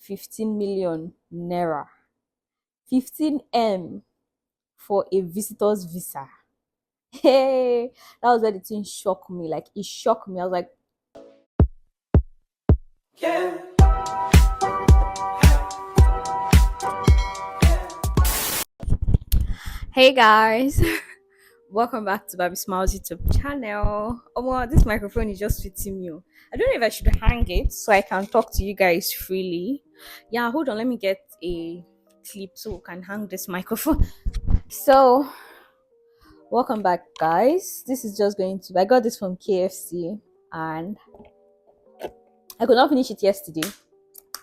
15 million naira, 15M for a visitor's visa. Hey, that was where the thing shocked me. Like, it shocked me. I was like, yeah. Hey guys, welcome back to Baby Smiles YouTube channel. Oh wow, this microphone is just fitting me. I don't know if I should hang it so I can talk to you guys freely. Yeah, hold on, let me get a clip so we can hang this microphone. So, welcome back, guys. This is just going to. I got this from KFC and I could not finish it yesterday.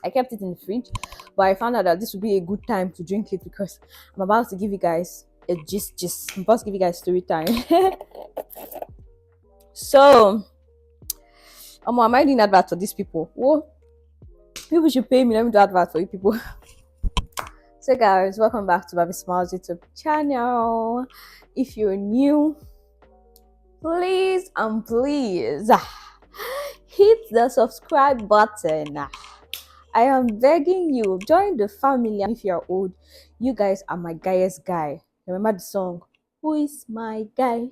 I kept it in the fridge, but I found out that this would be a good time to drink it because I'm about to give you guys a gist. I'm about to give you guys story time. So, am I doing advert for these people? Whoa, people should pay me. Let me do advert for you people. So, guys, welcome back to Baby Smiles YouTube channel. If you're new, please hit the subscribe button. I am begging you, join the family. And if you're old, you guys are my guyest guy. Remember the song, Who is my guy?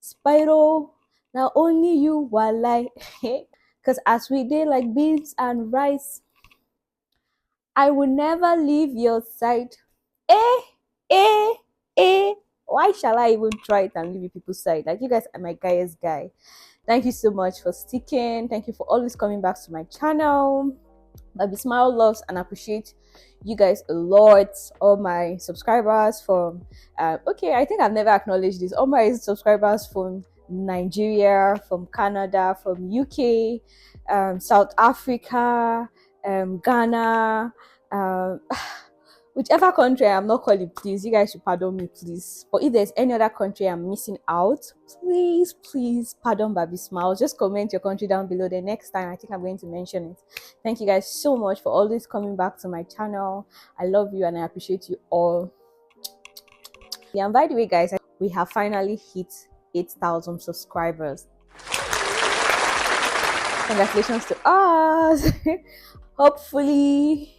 Spyro, now only you while I. Because as we did like beans and rice, I will never leave your side. Eh, eh, eh. Why shall I even try it and leave you people's side? Like, you guys are my guyest guy. Thank you so much for sticking. Thank you for always coming back to my channel. Baby Smile loves and appreciate you guys a lot. All my subscribers from okay, I think I've never acknowledged this. All my subscribers from Nigeria, from Canada, from UK, South Africa, Ghana, whichever country I'm not calling, please, you guys should pardon me, please. But if there's any other country I'm missing out, please pardon Baby Smiles. Just comment your country down below. The next time I think I'm going to mention it. Thank you guys so much for always coming back to my channel. I love you and I appreciate you all. Yeah, and by the way, guys, we have finally hit 8,000 subscribers. Congratulations to us. Hopefully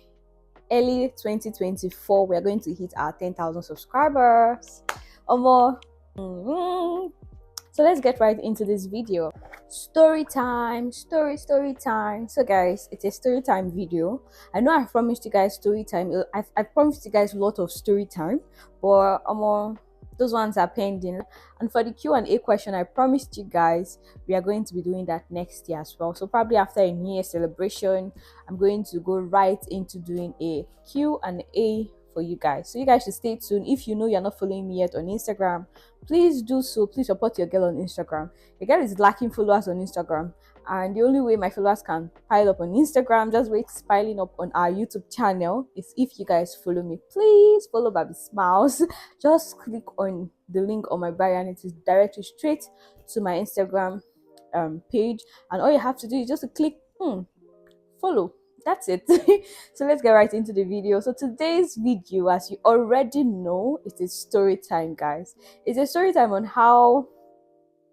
early 2024 we are going to hit our 10,000 subscribers or more. So let's get right into this video. Story time. So guys, it's a story time video. I know I've promised you guys story time. I've promised you guys a lot of story time, but those ones are pending. And for the Q&A question, I promised you guys we are going to be doing that next year as well. So probably after a New Year celebration, I'm going to go right into doing a Q&A for you guys. So you guys should stay tuned. If you know you're not following me yet on Instagram, please do so. Please support your girl on Instagram. Your girl is lacking followers on Instagram, and the only way my followers can pile up on Instagram, just wait piling up on our YouTube channel, is if you guys follow me. Please follow Baby Smiles. Just click on the link on my bio and it is directly straight to my Instagram page, and all you have to do is just to click follow. That's it. So let's get right into the video. So today's video, as you already know, it is story time, guys. It's a story time on how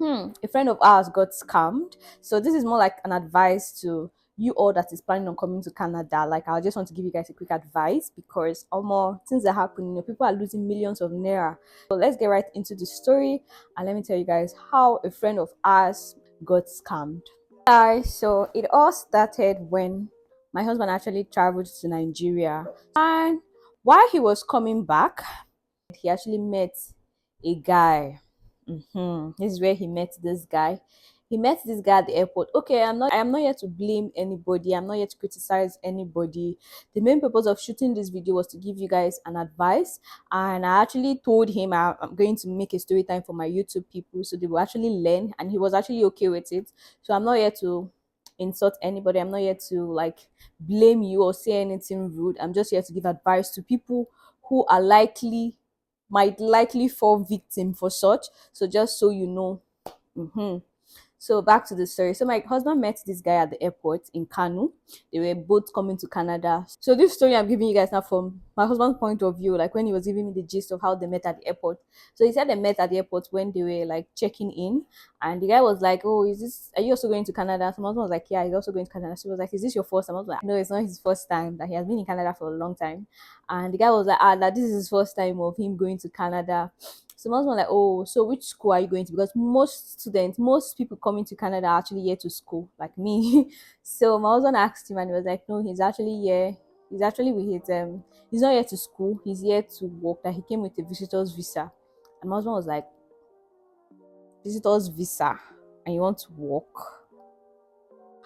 a friend of ours got scammed. So this is more like an advice to you all that is planning on coming to Canada. Like, I just want to give you guys a quick advice because more things are happening. People are losing millions of naira. So let's get right into the story and let me tell you guys how a friend of ours got scammed. Guys, so it all started when my husband actually traveled to Nigeria, and while he was coming back, he actually met a guy. This is where he met this guy. He met this guy at the airport. Okay, I am not here to blame anybody. I'm not here to criticize anybody. The main purpose of shooting this video was to give you guys an advice, and I actually told him I'm going to make a story time for my YouTube people so they will actually learn, and he was actually okay with it. So I'm not here to insult anybody. I'm not here to like blame you or say anything rude. I'm just here to give advice to people who are might likely fall victim for such. So just so you know. So back to the story. So my husband met this guy at the airport in Kanu. They were both coming to Canada. So this story I'm giving you guys now from my husband's point of view, like when he was giving me the gist of how they met at the airport. So he said they met at the airport when they were like checking in, and the guy was like, "Oh, are you also going to Canada?" So my husband was like, "Yeah, he's also going to Canada." She was like, "Is this your first time?" I was like, "No, it's not his first time. That he has been in Canada for a long time." And the guy was like, "Ah, that this is his first time of him going to Canada." So most were like, "Oh, so which school are you going to?" Because most people coming to Canada are actually here to school, like me. So my husband asked him, and he was like, "No, he's actually here. He's actually with his He's not here to school. He's here to work. That he came with a visitor's visa." And my husband was like, "Visitor's visa, and you want to work?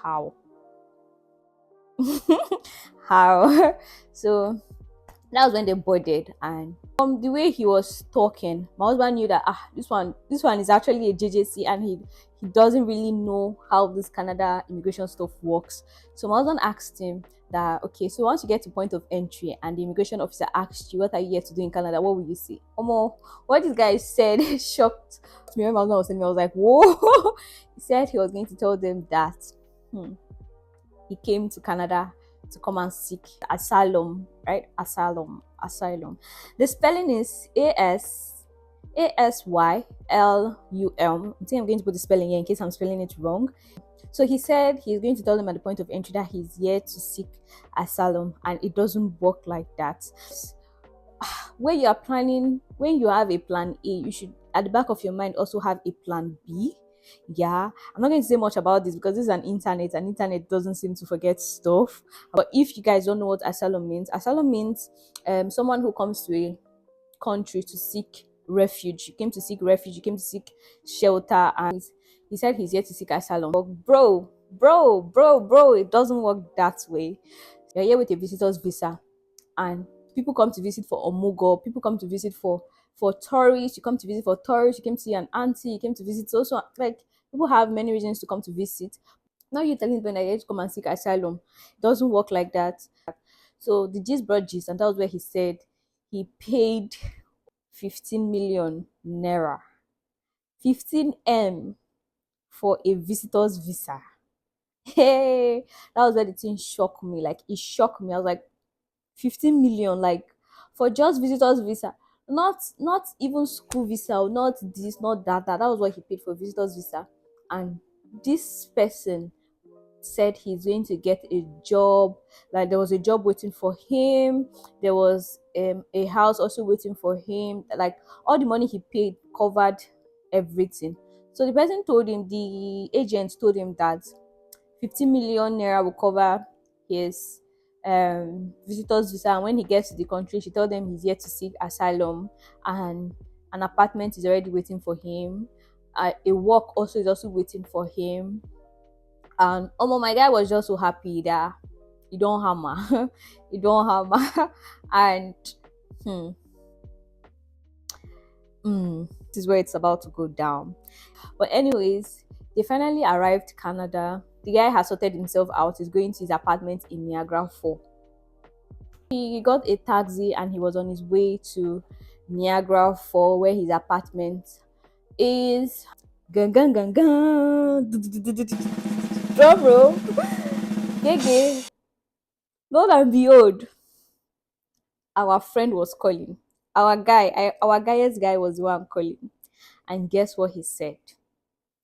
How? How?" So that was when they boarded, and from the way he was talking, my husband knew that this one is actually a JJC, and he doesn't really know how this Canada immigration stuff works. So my husband asked him that, "Okay, so once you get to point of entry and the immigration officer asked you what are you here to do in Canada, what will you say?" What this guy said shocked me. When my husband was saying, I was like, "Whoa!" He said he was going to tell them that he came to Canada to come and seek asylum, right? Asylum. The spelling is ASYLUM. I think I'm going to put the spelling here in case I'm spelling it wrong. So he said he's going to tell them at the point of entry that he's here to seek asylum, and it doesn't work like that. When you have a plan A, you should at the back of your mind also have a plan B. Yeah, I'm not going to say much about this because this is an internet, and internet doesn't seem to forget stuff. But if you guys don't know what asylum means someone who comes to a country to seek refuge. You came to seek refuge, you came to seek shelter, and he said he's here to seek asylum. But bro, it doesn't work that way. You're here with a visitor's visa, and people come to visit for omugo, people come to visit for tourists, you come to visit for tourists, you came to see an auntie, you came to visit. So like people have many reasons to come to visit. Now you're telling them that you're to come and seek asylum. It doesn't work like that. So the gist brought gist, and that was where he said he paid 15 million naira, 15M for a visitor's visa. Hey, that was where the thing shocked me. Like it shocked me. I was like, 15 million, like for just visitors visa, not even school visa, or not this, not that was what he paid for visitors visa. And this person said he's going to get a job, like there was a job waiting for him, there was a house also waiting for him, like all the money he paid covered everything. So the agent told him that 15 million naira will cover his visitor's visa, and when he gets to the country, she told them he's here to seek asylum, and an apartment is already waiting for him. A work also is also waiting for him. And my guy was just so happy that he don't hammer, he don't hammer, and this is where it's about to go down. But anyways, they finally arrived Canada. The guy has sorted himself out. He's going to his apartment in Niagara Falls. He got a taxi and he was on his way to Niagara Falls, where his apartment is. Gun gun gun gun. Drum roll. Gege. Lo and behold, our friend was calling. Our guy's guy was the one calling. And guess what he said?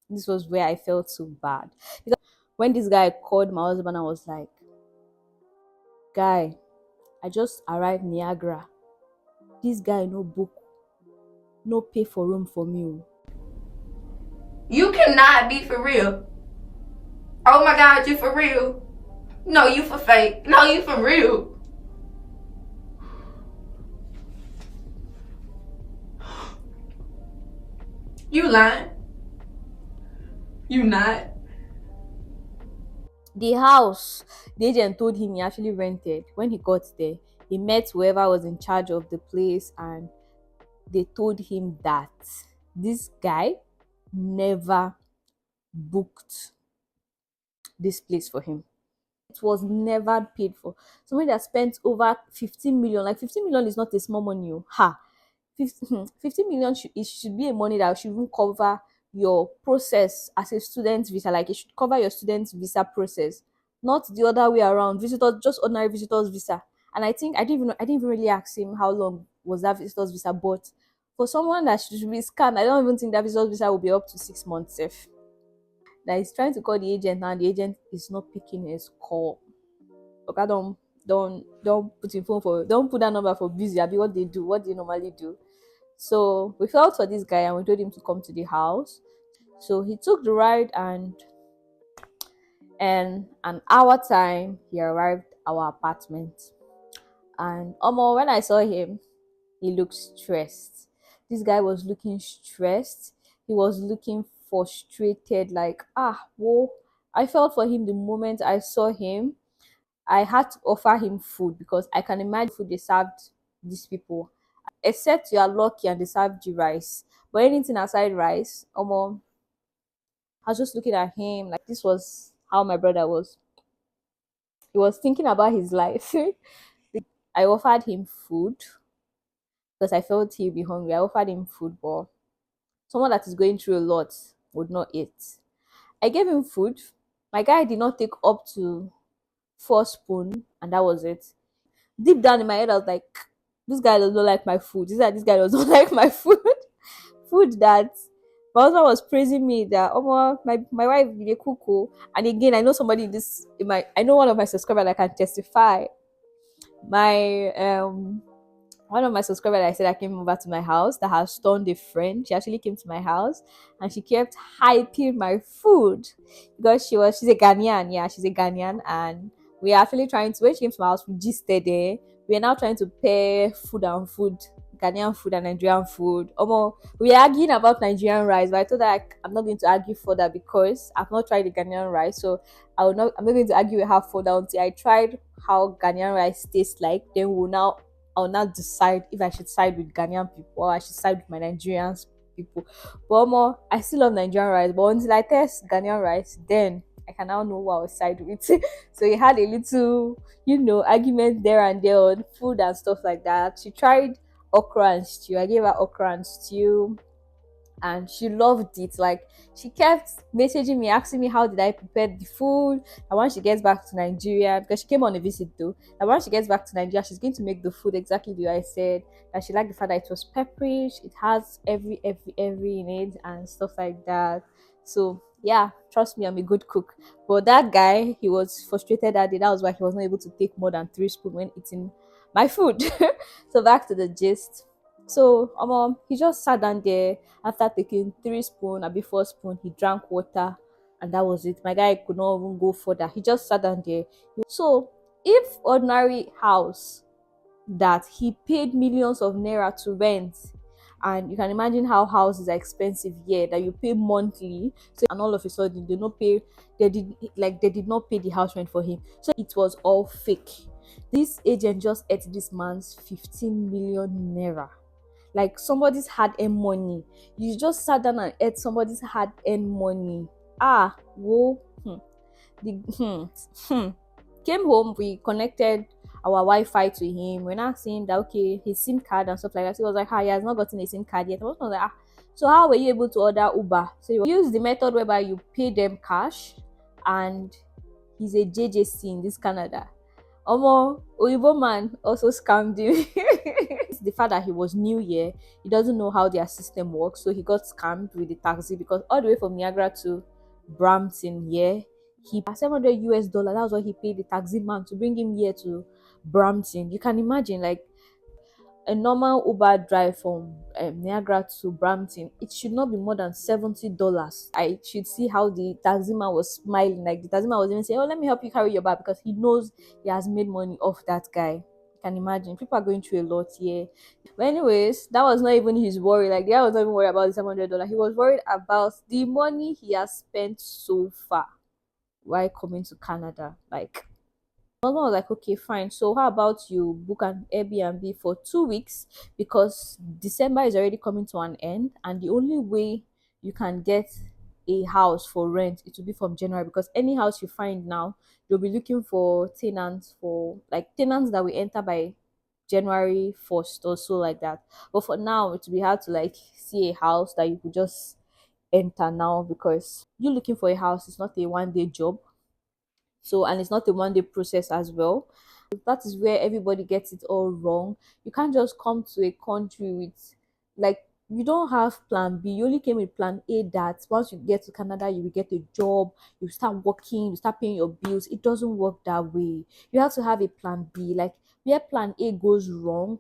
This was where I felt so bad. Because when this guy called my husband, I was like, "Guy, I just arrived Niagara. This guy no book, no pay for room for me." You cannot be for real. Oh my God, you for real? No, you for fake. No, you for real. You lying? You not? The house the agent told him he actually rented, when he got there, he met whoever was in charge of the place, and they told him that this guy never booked this place for him. It was never paid for. Somebody that spent over 15 million, like 15 million is not a small money. 15 million it should be a money that should even cover your process as a student visa. Like it should cover your student visa process, not the other way around. Visitors, just ordinary visitors visa. And I think I didn't even really ask him how long was that visitors visa, but for someone that should be scammed, I don't even think that visitors visa will be up to 6 months if that is trying to call the agent and the agent is not picking his call. Okay, don't put in phone for don't put that number for busy. Abi, what they do, what they normally do. So we felt for this guy and we told him to come to the house. So he took the ride, and an hour time he arrived our apartment. And when I saw him, he looked stressed. This guy was looking stressed. He was looking frustrated, like whoa. I felt for him the moment I saw him. I had to offer him food because I can imagine food they served these people. Except you are lucky and they served you rice. But anything aside rice, I was just looking at him like this was how my brother was. He was thinking about his life. I offered him food because I felt he'd be hungry. I offered him food, but someone that is going through a lot would not eat. I gave him food. My guy did not take up to 4 spoon, and that was it. Deep down in my head, I was like, this guy does not like my food. This guy does not like my food. Food that my husband was praising me that my wife did a cook. Oh. And again, I know somebody in my I know one of my subscribers that can testify. My one of my subscribers that I said that came over to my house that has stoned a friend. She actually came to my house and she kept hyping my food because she's a Ghanaian. Yeah, she's a Ghanaian, and we are actually trying to when she came to my house, we gisted there. We are now trying to pair food, Ghanaian food and Nigerian food. We are arguing about Nigerian rice, but I told her I'm not going to argue further because I've not tried the Ghanaian rice. So I'm not going to argue with her further until I tried how Ghanaian rice tastes like. Then I'll now decide if I should side with Ghanaian people or I should side with my Nigerian people. But I still love Nigerian rice. But until I test Ghanaian rice, then I can now know what I will side with. So we had a little, argument there and there on food and stuff like that. She tried okra and stew. I gave her okra and stew and she loved it. Like she kept messaging me, asking me how did I prepare the food. And when she gets back to Nigeria, because she came on a visit though, and when she gets back to Nigeria, she's going to make the food exactly the way I said. That she liked the fact that it was peppery, it has every in it and stuff like that. So yeah, trust me, I'm a good cook. But that guy, he was frustrated that day. That was why he was not able to take more than 3 spoons when eating my food. So back to the gist. So he just sat down there after taking 3 spoons and before spoon, he drank water and that was it. My guy could not even go further. He just sat down there. So if ordinary house that he paid millions of naira to rent, and you can imagine how houses are expensive here that you pay monthly, so and all of a sudden they did not pay the house rent for him. So it was all fake. This agent just ate this man's 15 million naira, like somebody's hard earned money. You just sat down and ate somebody's hard earned money. Whoa. The, Came home, we connected our Wi-Fi to him. We're not saying that okay, his SIM card and stuff like that. So he was like, he has not gotten a SIM card yet. I was like, so how were you able to order Uber? So you use the method whereby you pay them cash, and he's a JJC in this Canada. Oyibo man also scammed him. It's the fact that he was new here, he doesn't know how their system works, so he got scammed with the taxi because all the way from Niagara to Brampton, yeah, he paid $700. That was what he paid the taxi man to bring him here to Brampton. You can imagine, like a normal Uber drive from Niagara to Brampton, it should not be more than $70. I should see how the taxi man was smiling. Like the taxi man was even saying, "Oh, let me help you carry your bag," because he knows he has made money off that guy. You can imagine people are going through a lot here. But anyways, that was not even his worry. Like the guy was not even worried about the $700. He was worried about the money he has spent so far while coming to Canada. Like my husband was like, okay, fine. So how about you book an Airbnb for 2 weeks because December is already coming to an end, and the only way you can get a house for rent it will be from January because any house you find now, you'll be looking for tenants that will enter by January 1st or so like that. But for now, it will be hard to like see a house that you could just enter now, because you looking for a house is not a one-day job. So, and it's not a one-day process as well. That is where everybody gets it all wrong. You can't just come to a country with, like, you don't have plan B. You only came with plan A, that once you get to Canada, you will get a job, you start working, you start paying your bills. It doesn't work that way. You have to have a plan B. Like, where plan A goes wrong,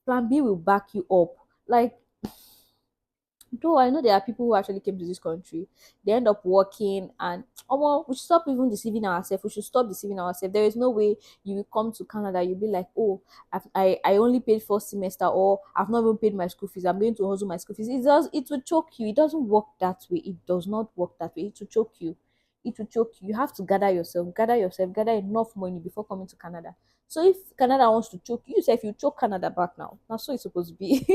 plan B will back you up. Like, though I know there are people who actually came to this country, they end up working, and oh well, we should stop even deceiving ourselves. We should stop deceiving ourselves. There is no way you will come to Canada, you'll be like, oh, I only paid first semester, or I've not even paid my school fees. I'm going to hustle my school fees. It will choke you. It doesn't work that way. It does not work that way. It will choke you. It will choke you. You have to gather yourself, gather enough money before coming to Canada. So if Canada wants to choke you, say if you choke Canada back now, that's so it's supposed to be.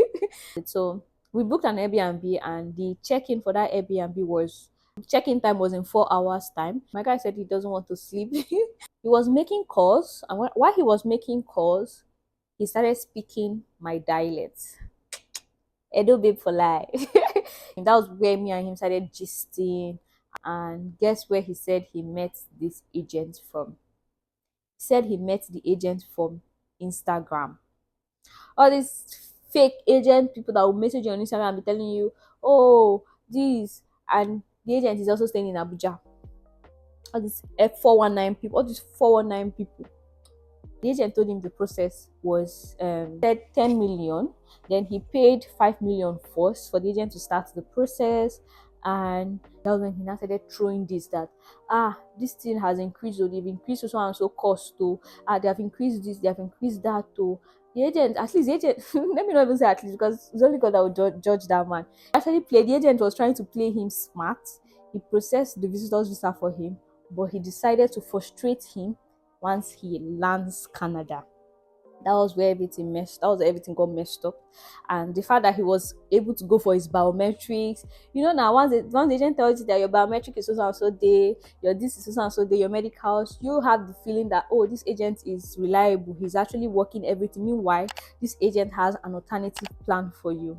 So we booked an Airbnb, and the check-in for that Airbnb was, check-in time was in 4 hours time. My guy said he doesn't want to sleep. He was making calls, and while he was making calls, he started speaking my dialect. Edo babe for life. And that was where me and him started gisting. And guess where he said he met this agent from? He said he met the agent from Instagram. All these fake agent people that will message you on Instagram and be telling you, oh, this, and the agent is also staying in Abuja. All these F419 people, all these 419 people. The agent told him the process was said 10 million. Then he paid 5 million first for the agent to start the process. And that was when he now started throwing this, that this thing has increased, so they've increased so and so cost to they have increased this, they have increased that to the agent. At least the agent, let me not even say at least, because it's only God that will judge that man. Actually, the agent was trying to play him smart. He processed the visitor's visa for him, but he decided to frustrate him once he lands Canada. That was where everything got messed up. And the fact that he was able to go for his biometrics, now once the agent tells you that your biometric is so and so day, your this is so and so day, your medicals, you have the feeling that, oh, this agent is reliable, he's actually working everything. Meanwhile, this agent has an alternative plan for you.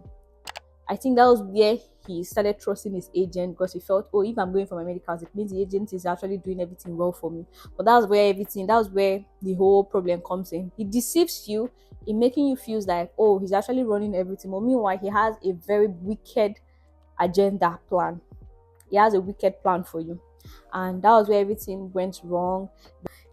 I think that was where he started trusting his agent, because he felt, oh, if I'm going for my medicals, it means the agent is actually doing everything well for me. But that was where the whole problem comes in. He deceives you in making you feel like, oh, he's actually running everything. But meanwhile, he has a very wicked agenda plan. He has a wicked plan for you. And that was where everything went wrong.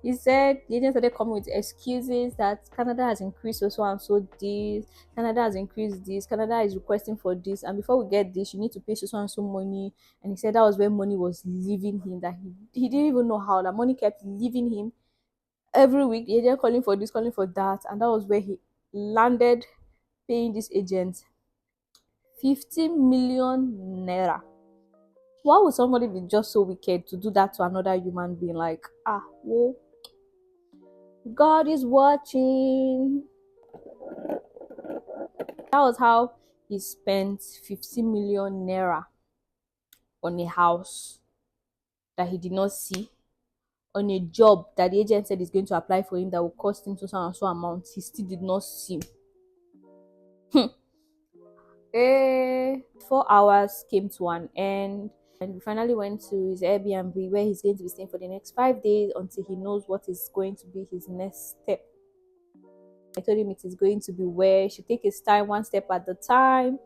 He said the agent started coming with excuses that Canada has increased so and so this, Canada has increased this, Canada is requesting for this, and before we get this, you need to pay so and so money. And he said that was where money was leaving him, that he didn't even know how that money kept leaving him every week. The agent calling for this, calling for that, and that was where he landed paying this agent 50 million naira. Why would somebody be just so wicked to do that to another human being? Like, whoa. God is watching. That was how he spent 50 million naira on a house that he did not see, on a job that the agent said is going to apply for him that will cost him so and so amount. He still did not see. 4 hours came to an end, and we finally went to his Airbnb, where he's going to be staying for the next 5 days until he knows what is going to be his next step. I told him it is going to be where he should take his time, one step at a time.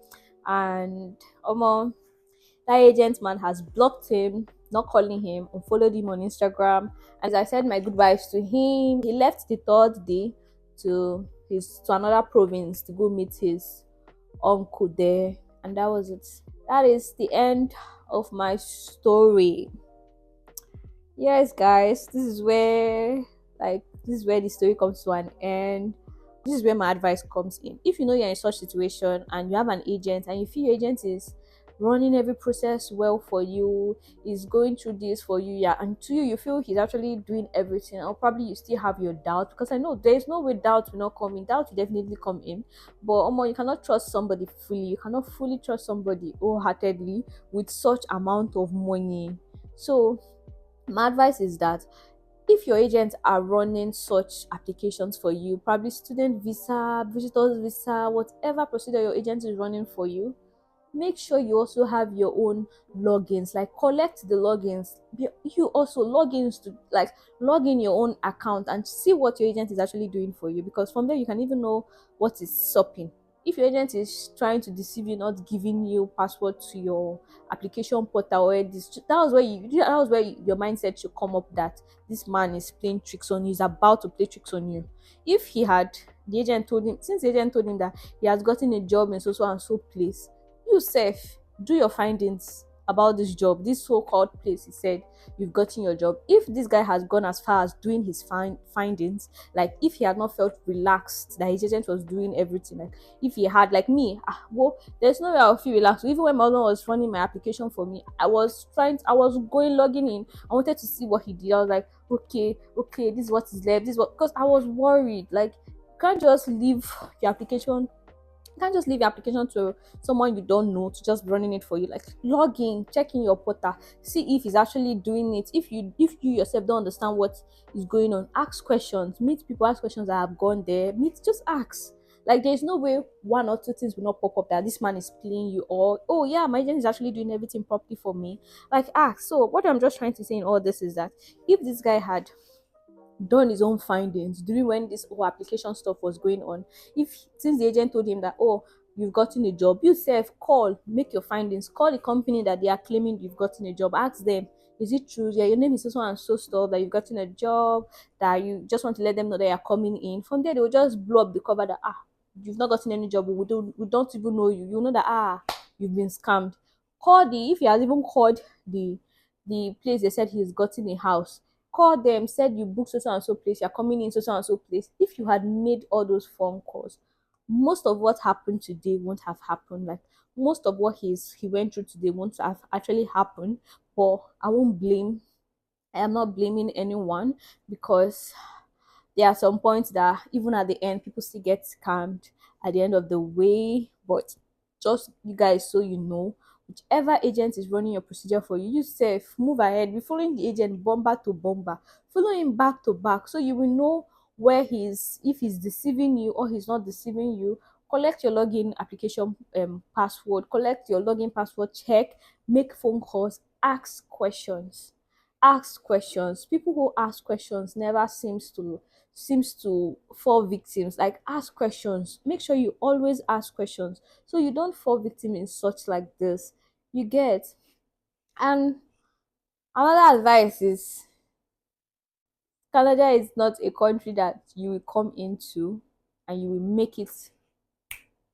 And that agent man has blocked him, not calling him, unfollowed him on Instagram. As I said my goodbyes to him, he left the third day to another province to go meet his uncle there. And that was it. That is the end of my story. Yes, guys, this is where the story comes to an end. This is where my advice comes in. If you know you're in such situation and you have an agent and you feel your agent is running every process well for you, is going through this for you, and to you feel he's actually doing everything, or probably you still have your doubt, because I know there's no way doubt will not come in. Doubt will definitely come in, but you cannot trust somebody fully. You cannot fully trust somebody wholeheartedly with such amount of money. So my advice is that if your agents are running such applications for you, probably student visa, visitors visa, whatever procedure your agent is running for you, make sure you also have your own logins, like collect the logins. You also logins to like log in your own account and see what your agent is actually doing for you, because from there you can even know what is stopping. If your agent is trying to deceive you, not giving you password to your application portal, or this, that was where your mindset should come up, that this man is playing tricks on you, is about to play tricks on you. If he had the agent told him since the agent told him that he has gotten a job in so so and so place, you sef do your findings about this job, this so-called place he said you've gotten your job. If this guy has gone as far as doing his findings, like if he had not felt relaxed that his agent was doing everything, like if he had, like me, well, there's no way I'll feel relaxed. Even when my husband was running my application for me, I was going logging in, I wanted to see what he did. I was like, okay, this is what is left, this is what, because I was worried. Like, you can't just leave your application, you can't just leave your application to someone you don't know to just running it for you. Like, log in, check in your portal, see if he's actually doing it. If you yourself don't understand what is going on, ask questions, meet people, ask questions that have gone there, just ask. Like, there's no way one or two things will not pop up that this man is playing you, or oh yeah, my agent is actually doing everything properly for me. Like, ask. So what I'm just trying to say in all this is that if this guy had done his own findings during when this whole application stuff was going on, if since the agent told him that, oh, you've gotten a job, you self call, make your findings, call the company that they are claiming you've gotten a job, ask them, is it true, yeah, your name is so and so stuff, that you've gotten a job, that you just want to let them know that you're coming in. From there they will just blow up the cover that, you've not gotten any job, we don't even know you, you know that, you've been scammed. Call the, if he has even called the place they said he's gotten a house, call them, said you booked so so and so place, you're coming in so so and so place. If you had made all those phone calls, most of what happened today won't have happened. Like, most of what he went through today won't have actually happened. But I am not blaming anyone, because there are some points that even at the end people still get scammed at the end of the way. But just you guys, so you know, whichever agent is running your procedure for you, you safe move ahead, be following the agent bomber to bomber, follow him back to back, so you will know where he's, if he's deceiving you or he's not deceiving you. Collect your login application password, collect your login password, check, make phone calls, ask questions. Ask questions. People who ask questions never seems to fall victims. Like, ask questions, make sure you always ask questions, so you don't fall victim in such like this, you get. And another advice is, Canada is not a country that you will come into and you will make it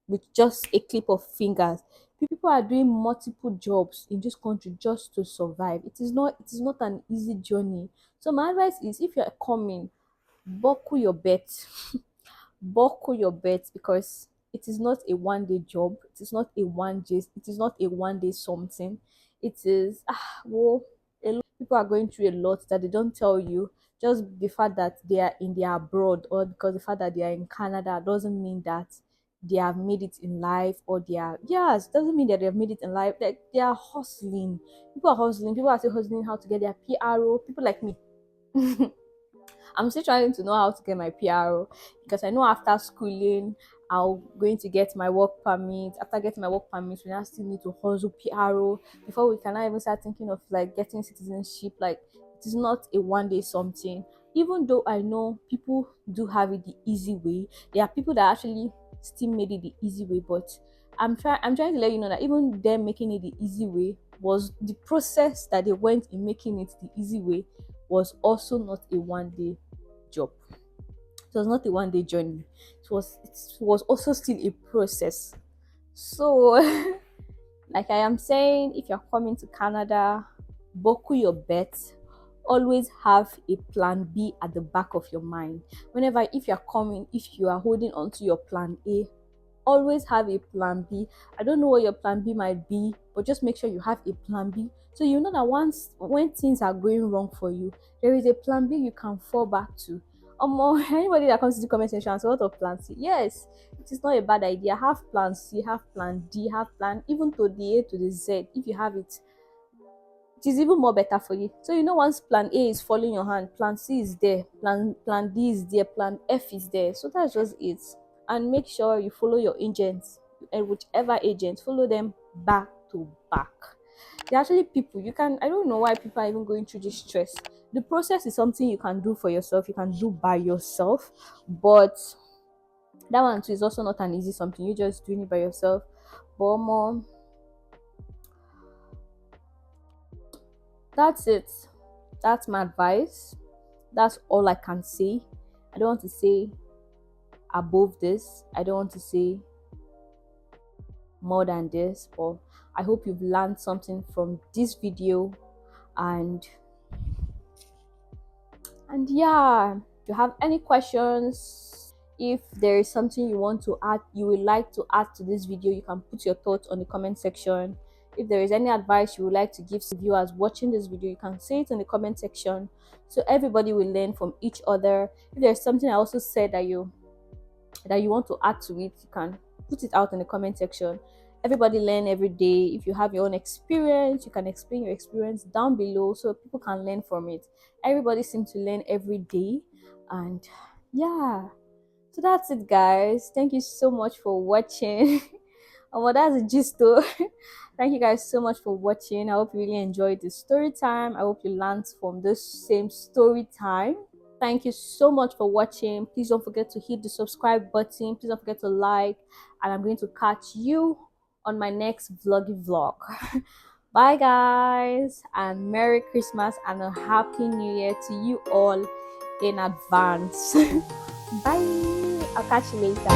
with just a clip of fingers. People are doing multiple jobs in this country just to survive. It is not an easy journey. So my advice is, if you're coming, buckle your bet. Buckle your bet, because it is not a one day job, it is not a one day something. It is, well, a lot of people are going through a lot that they don't tell you. Just the fact that they are in their abroad, or because the fact that they are in Canada, doesn't mean that they have made it in life, or they are, yes, doesn't mean that they have made it in life. Like, they are hustling. People are hustling, people are still hustling how to get their PRO. People like me, I'm still trying to know how to get my PRO, because I know after schooling, I'm going to get my work permit. After getting my work permit, we now still need to hustle PRO before we can now even start thinking of like getting citizenship. Like, it is not a one day something. Even though I know people do have it the easy way, there are people that actually still made it the easy way. But I'm trying to let you know that even them making it the easy way, was the process that they went in making it the easy way, was also not a one day job. It was not a one day journey. It was also still a process. So like I am saying, if you're coming to Canada, buckle your bets. Always have a plan B at the back of your mind. Whenever, if you're coming, if you are holding on to your plan A, always have a plan B. I don't know what your plan B might be, but just make sure you have a plan B, so you know that once when things are going wrong for you, there is a plan B you can fall back to. Anybody that comes to the comment section and say, what of plan C? Yes, it is not a bad idea. Have plan C, have plan D, have plan even to the A to the Z. If you have it, it is even more better for you. So you know, once plan A is falling your hand, plan C is there, plan D is there, plan F is there. So that's just it. And make sure you follow your agents, and whichever agent, follow them back to back. There are actually people you can, I don't know why people are even going through this stress. The process is something you can do for yourself, you can do by yourself, but that one too is also not an easy something. You just doing it by yourself. But more, that's it. That's my advice. That's all I can say. I don't want to say above this. I don't want to say more than this, but I hope you've learned something from this video. And yeah, if you have any questions, if there is something you want to add, you would like to add to this video, you can put your thoughts on the comment section. If there is any advice you would like to give to viewers watching this video, you can say it in the comment section, so everybody will learn from each other. If there's something I also said that you want to add to it, you can put it out in the comment section. Everybody learn every day. If you have your own experience, you can explain your experience down below so people can learn from it. Everybody seems to learn every day. And yeah, so that's it, guys. Thank you so much for watching. Well, that's a gist though. Thank you guys so much for watching. I hope you really enjoyed this story time. I hope you learned from this same story time. Thank you so much for watching. Please don't forget to hit the subscribe button. Please don't forget to like, and I'm going to catch you on my next vlog. Bye guys, and Merry Christmas and a Happy New Year to you all in advance. Bye. I'll catch you later.